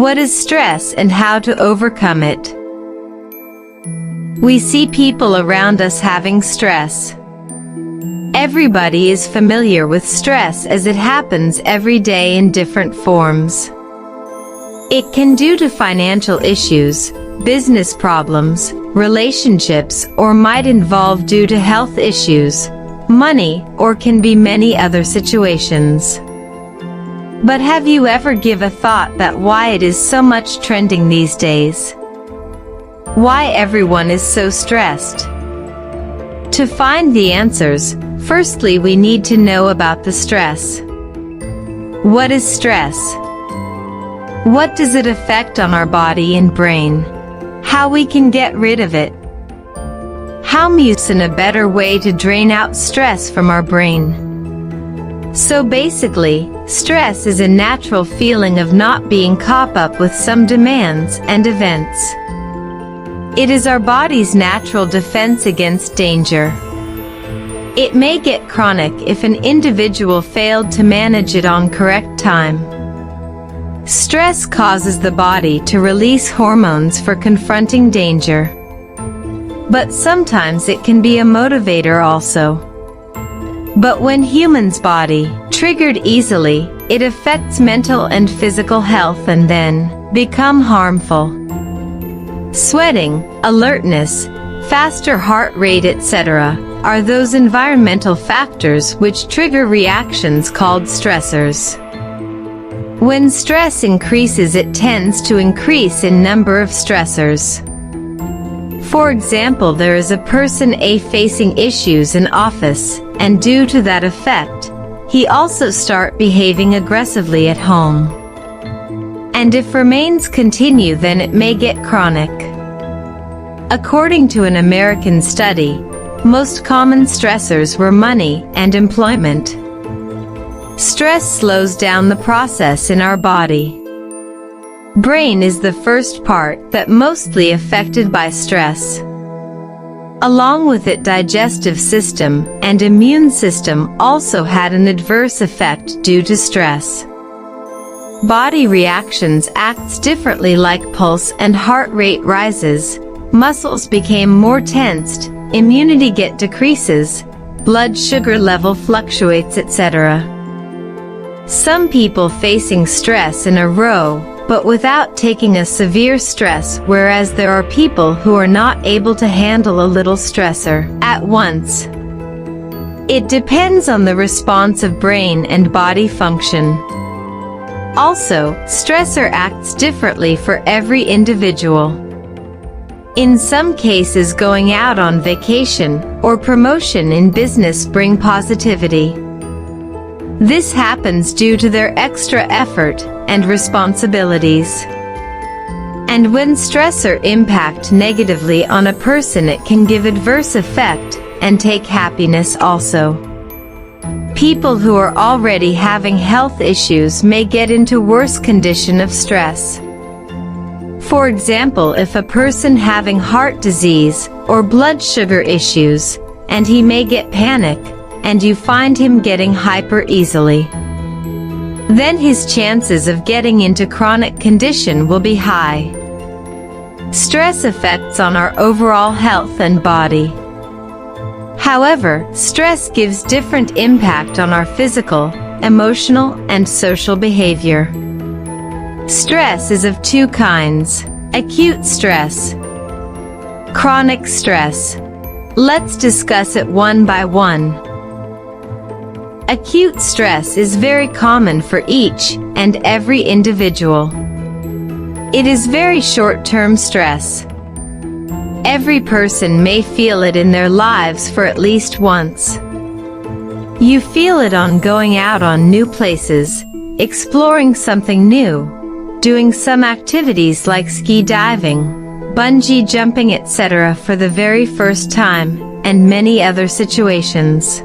What is stress and how to overcome it? We see people around us having stress. Everybody is familiar with stress as it happens every day in different forms. It can be due to financial issues, business problems, relationships, or might involve due to health issues, money, or can be many other situations. But have you ever given a thought that why it is so much trending these days? Why everyone is so stressed? To find the answers, firstly we need to know about the stress. What is stress? What does it affect on our body and brain? How we can get rid of it? How Musivene a better way to drain out stress from our brain? So basically, stress is a natural feeling of not being caught up with some demands and events. It is our body's natural defense against danger. It may get chronic if an individual failed to manage it on correct time. Stress causes the body to release hormones for confronting danger. But sometimes it can be a motivator also. But when humans' body triggered easily, it affects mental and physical health and then become harmful. Sweating, alertness, faster heart rate, etc. are those environmental factors which trigger reactions called stressors. When stress increases, it tends to increase in number of stressors. For example, there is a person A facing issues in office, and due to that effect, he also start behaving aggressively at home. And if remains continue, then it may get chronic. According to an American study, most common stressors were money and employment. Stress slows down the process in our body. Brain is the first part that mostly affected by stress. Along with it, digestive system and immune system also had an adverse effect due to stress. Body reactions acts differently, like pulse and heart rate rises, muscles became more tensed, immunity get decreases, blood sugar level fluctuates, etc. Some people facing stress in a row, but without taking a severe stress, whereas there are people who are not able to handle a little stressor at once. It depends on the response of brain and body function. Also, stressor acts differently for every individual. In some cases, going out on vacation or promotion in business bring positivity. This happens due to their extra effort and responsibilities. And when stressor impact negatively on a person, it can give adverse effect and take happiness also. People who are already having health issues may get into worse condition of stress. For example, if a person having heart disease or blood sugar issues, and he may get panic, and you find him getting hyper easily, then his chances of getting into chronic condition will be high. Stress affects on our overall health and body. However, stress gives different impact on our physical, emotional, and social behavior. Stress is of two kinds: acute stress, chronic stress. Let's discuss it one by one. Acute stress is very common for each and every individual. It is very short-term stress. Every person may feel it in their lives for at least once. You feel it on going out on new places, exploring something new, doing some activities like ski diving, bungee jumping, etc. for the very first time, and many other situations.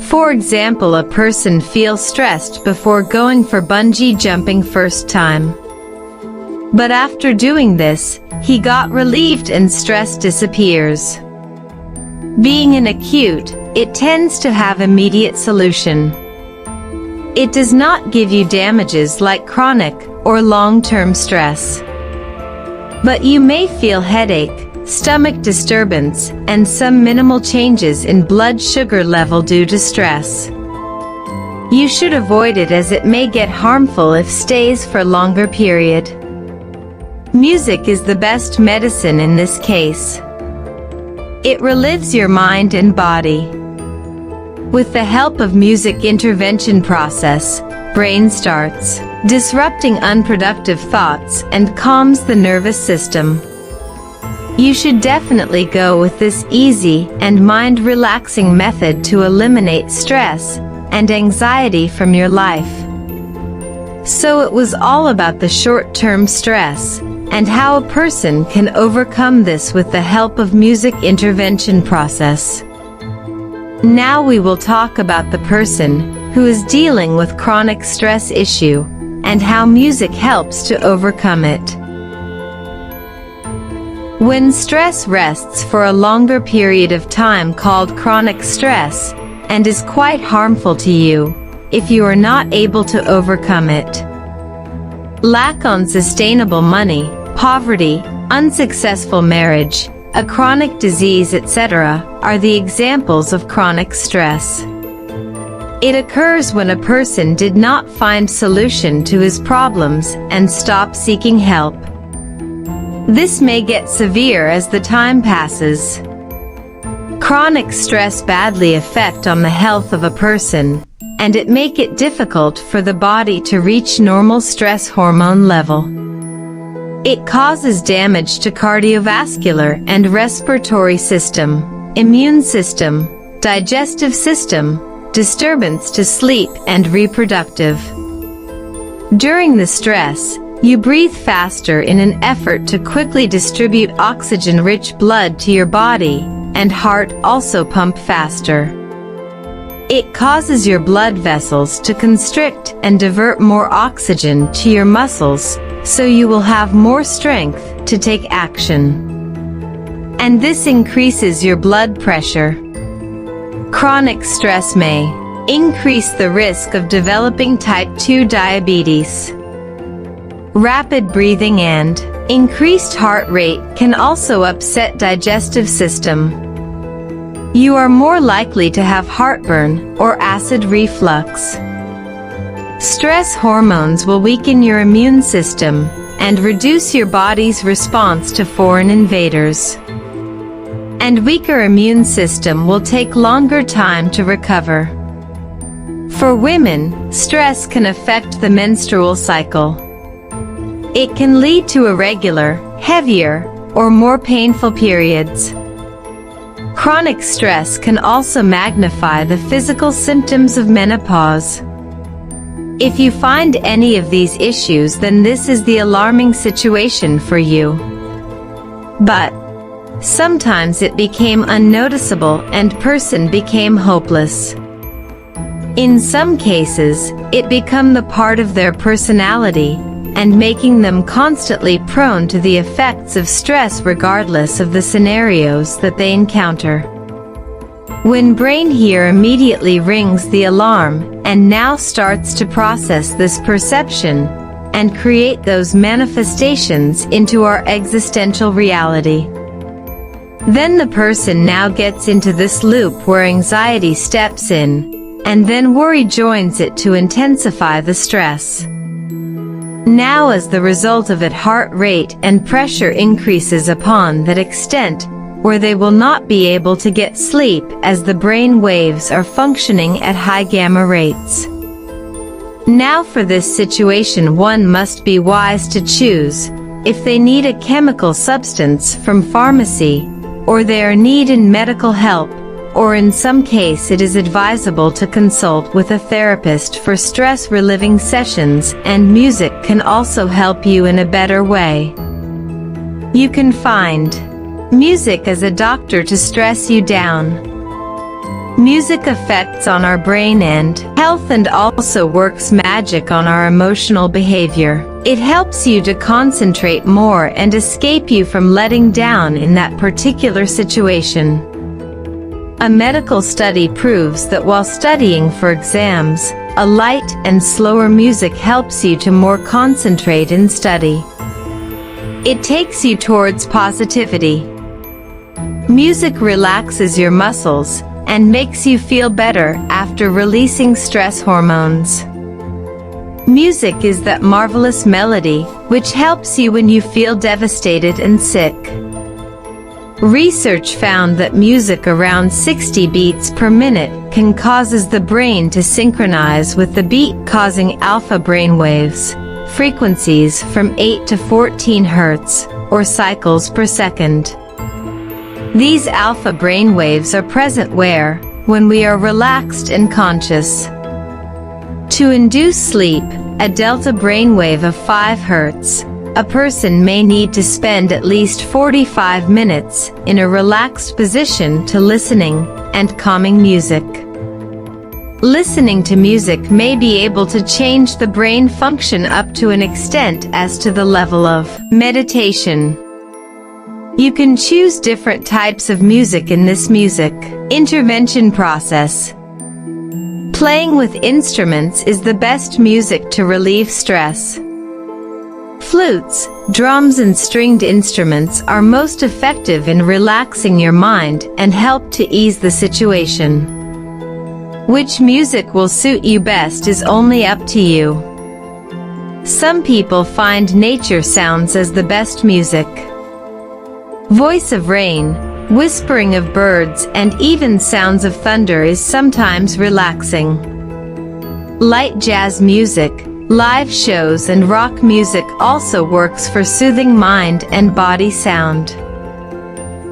For example, a person feels stressed before going for bungee jumping first time. But after doing this, he got relieved and stress disappears. Being an acute, it tends to have immediate solution. It does not give you damages like chronic, or long-term stress. But you may feel headache, stomach disturbance, and some minimal changes in blood sugar level due to stress. You should avoid it as it may get harmful if stays for a longer period. Music is the best medicine in this case. It relieves your mind and body. With the help of music intervention process, brain starts disrupting unproductive thoughts and calms the nervous system. You should definitely go with this easy and mind-relaxing method to eliminate stress and anxiety from your life. So it was all about the short-term stress and how a person can overcome this with the help of music intervention process. Now we will talk about the person who is dealing with chronic stress issue and how music helps to overcome it. When stress rests for a longer period of time called chronic stress and is quite harmful to you if you are not able to overcome it. Lack on sustainable money, poverty, unsuccessful marriage, a chronic disease, etc. are the examples of chronic stress. It occurs when a person did not find solution to his problems and stop seeking help. This may get severe as the time passes. Chronic stress badly affect on the health of a person, and it make it difficult for the body to reach normal stress hormone level. It causes damage to cardiovascular and respiratory system, immune system, digestive system, disturbance to sleep and reproductive. During the stress, you breathe faster in an effort to quickly distribute oxygen-rich blood to your body, and heart also pump faster. It causes your blood vessels to constrict and divert more oxygen to your muscles, so you will have more strength to take action. And this increases your blood pressure. Chronic stress may increase the risk of developing type 2 diabetes. Rapid breathing and increased heart rate can also upset digestive system. You are more likely to have heartburn or acid reflux. Stress hormones will weaken your immune system and reduce your body's response to foreign invaders. And weaker immune system will take longer time to recover. For women, stress can affect the menstrual cycle. It can lead to irregular, heavier, or more painful periods. Chronic stress can also magnify the physical symptoms of menopause. If you find any of these issues, then this is the alarming situation for you. But sometimes it became unnoticeable and person became hopeless. In some cases, it become the part of their personality and making them constantly prone to the effects of stress regardless of the scenarios that they encounter. When brain here immediately rings the alarm and now starts to process this perception and create those manifestations into our existential reality. Then the person now gets into this loop where anxiety steps in, and then worry joins it to intensify the stress. Now as the result of it, heart rate and pressure increases upon that extent where they will not be able to get sleep as the brain waves are functioning at high gamma rates. Now for this situation one must be wise to choose if they need a chemical substance from pharmacy or they are needing medical help, or in some case it is advisable to consult with a therapist for stress relieving sessions, and music can also help you in a better way. You can find music as a doctor to stress you down. Music affects on our brain and health and also works magic on our emotional behavior. It helps you to concentrate more and escape you from letting down in that particular situation. A medical study proves that while studying for exams, A light and slower music helps you to more concentrate and study. It takes you towards positivity. Music relaxes your muscles and makes you feel better after releasing stress hormones. Music is that marvelous melody which helps you when you feel devastated and sick. Research found that music around 60 beats per minute can causes the brain to synchronize with the beat, causing alpha brainwaves, frequencies from 8 to 14 Hz, or cycles per second. These alpha brainwaves are present when we are relaxed and conscious. To induce sleep, a delta brainwave of 5 Hz, a person may need to spend at least 45 minutes in a relaxed position to listening and calming music. Listening to music may be able to change the brain function up to an extent as to the level of meditation. You can choose different types of music in this music intervention process. Playing with instruments is the best music to relieve stress. Flutes, drums and stringed instruments are most effective in relaxing your mind and help to ease the situation. Which music will suit you best is only up to you. Some people find nature sounds as the best music. Voice of rain, whispering of birds and even sounds of thunder is sometimes relaxing. Light jazz music, live shows and rock music also works for soothing mind and body sound.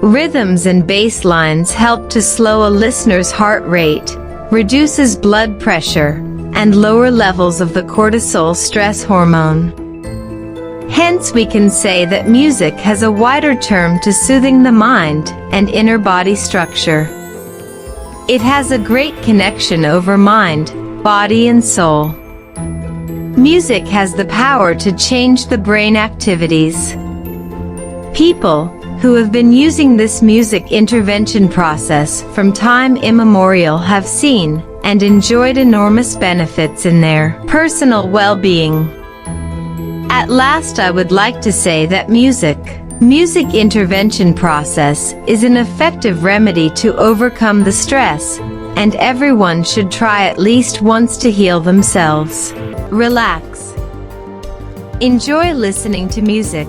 Rhythms and bass lines help to slow a listener's heart rate, reduces blood pressure, and lower levels of the cortisol stress hormone. Hence we can say that music has a wider term to soothing the mind and inner body structure. It has a great connection over mind, body and soul. Music has the power to change the brain activities. People who have been using this music intervention process from time immemorial have seen and enjoyed enormous benefits in their personal well-being. At last, I would like to say that music intervention process is an effective remedy to overcome the stress, and everyone should try at least once to heal themselves. Relax. Enjoy listening to music.